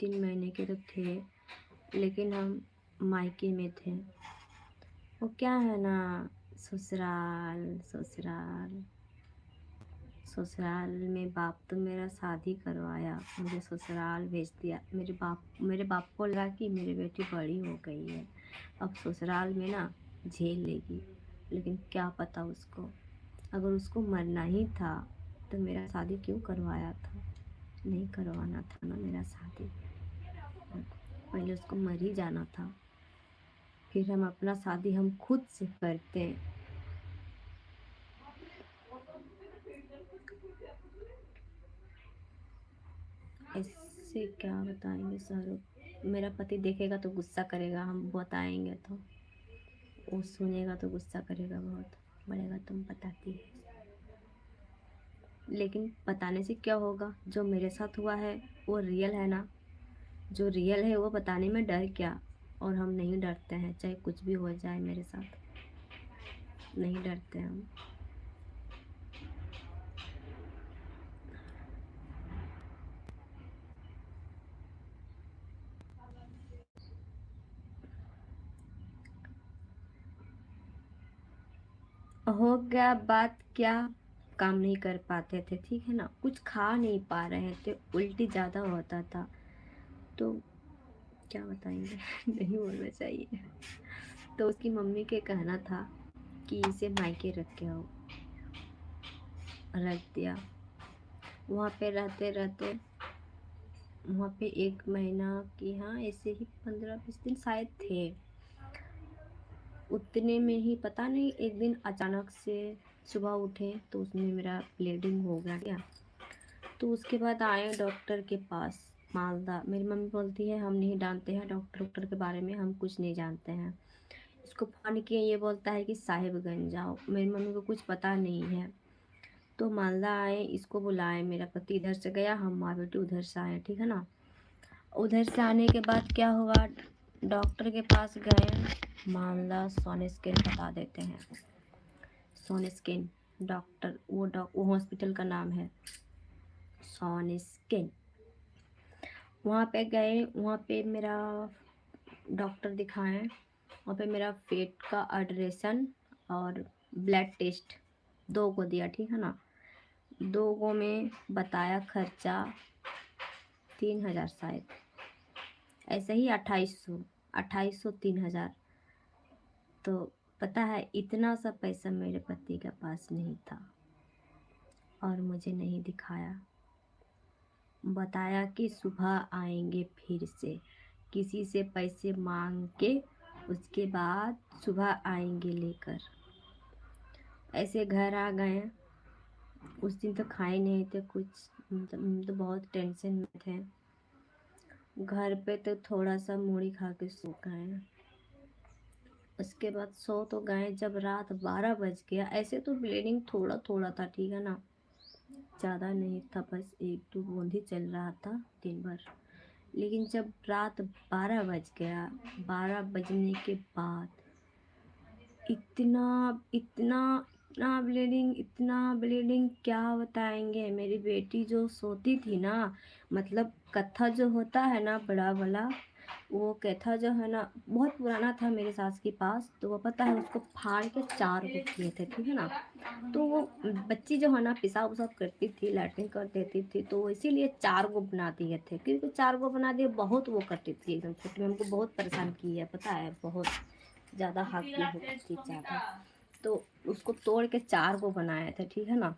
2-3 महीने के तो थे, लेकिन हम मायके में थे। वो क्या है ना, ससुराल ससुराल ससुराल में बाप तो मेरा शादी करवाया, मुझे ससुराल भेज दिया। मेरे बाप को लगा कि मेरी बेटी बड़ी हो गई है, अब ससुराल में ना झेल लेगी। लेकिन क्या पता उसको, अगर उसको मरना ही था तो मेरा शादी क्यों करवाया था? नहीं करवाना था ना मेरा शादी। पहले उसको मर ही जाना था, फिर हम अपना शादी हम खुद से करते। ऐसे क्या बताएंगे सर, मेरा पति देखेगा तो गुस्सा करेगा, हम बताएंगे तो वो सुनेगा तो गुस्सा करेगा, बहुत बढ़ेगा, तुम बताती है। लेकिन बताने से क्या होगा, जो मेरे साथ हुआ है वो रियल है ना, जो रियल है वो बताने में डर क्या। और हम नहीं डरते हैं, चाहे कुछ भी हो जाए मेरे साथ, नहीं डरते हम। हो गया बात क्या, काम नहीं कर पाते थे, ठीक है ना, कुछ खा नहीं पा रहे थे, उल्टी ज़्यादा होता था, तो क्या बताएंगे नहीं बोलना चाहिए। तो उसकी मम्मी के कहना था कि इसे मायके रख के आओ, रख दिया। वहाँ पे रहते रहते, वहाँ पे 1 महीना की, हाँ ऐसे ही 15-20 दिन शायद थे। उतने में ही पता नहीं एक दिन अचानक से सुबह उठे तो उसमें मेरा ब्लीडिंग हो गया क्या। तो उसके बाद आए डॉक्टर के पास, मालदा। मेरी मम्मी बोलती है हम नहीं जानते हैं डॉक्टर के बारे में, हम कुछ नहीं जानते हैं। इसको फोन किए, ये बोलता है कि साहिबगंज जाओ, मेरी मम्मी को कुछ पता नहीं है। तो मालदा आए, इसको बुलाए, मेरा पति इधर से गया, हम माँ बेटी उधर से आए, ठीक है ना। उधर से आने के बाद क्या हुआ, डॉक्टर के पास गए, मालदा सोने स्कैन बता देते हैं, सोने स्कैन डॉक्टर, वो हॉस्पिटल का नाम है सोने स्कैन। वहाँ पे गए, वहाँ पे मेरा डॉक्टर दिखाएं, वहाँ पे मेरा पेट का अल्ट्रेशन और ब्लड टेस्ट 2 को दिया, ठीक है ना। 2 को में बताया खर्चा 3,000 शायद, ऐसे ही 2800 3,000। तो पता है इतना सा पैसा मेरे पति के पास नहीं था, और मुझे नहीं दिखाया। बताया कि सुबह आएंगे फिर से, किसी से पैसे मांग के उसके बाद सुबह आएंगे लेकर। ऐसे घर आ गए। उस दिन तो खाए नहीं थे कुछ, तो बहुत टेंशन में थे। घर पे तो थोड़ा सा मूढ़ी खा के सो गए। उसके बाद सो तो गए, जब रात 12 बज गया, ऐसे तो ब्लीडिंग थोड़ा थोड़ा था, ठीक है ना, ज़्यादा नहीं था, बस 1-2 बूंद ही चल रहा था दिन भर। लेकिन जब रात 12 बज गया, 12 बजने के बाद इतना इतना इतना ब्लीडिंग क्या बताएंगे। मेरी बेटी जो सोती थी ना, मतलब कत्था जो होता है ना बड़ा वाला, वो कत्था जो है ना बहुत पुराना था मेरे सास के पास, तो वो पता है उसको फाड़ के 4 गो किए थे, ठीक है ना। तो वो बच्ची जो है ना पेशाब उसाब करती थी, लैट्रिन कर देती थी, तो इसीलिए 4 गो बना दिए थे, क्योंकि 4 गो बना दिए, बहुत वो करती थी एकदम छोटी में, हमको बहुत परेशान की है पता है, बहुत ज़्यादा हाथ की होती थी ज़्यादा। तो उसको तोड़ के 4 गो बनाए थे, ठीक है ना।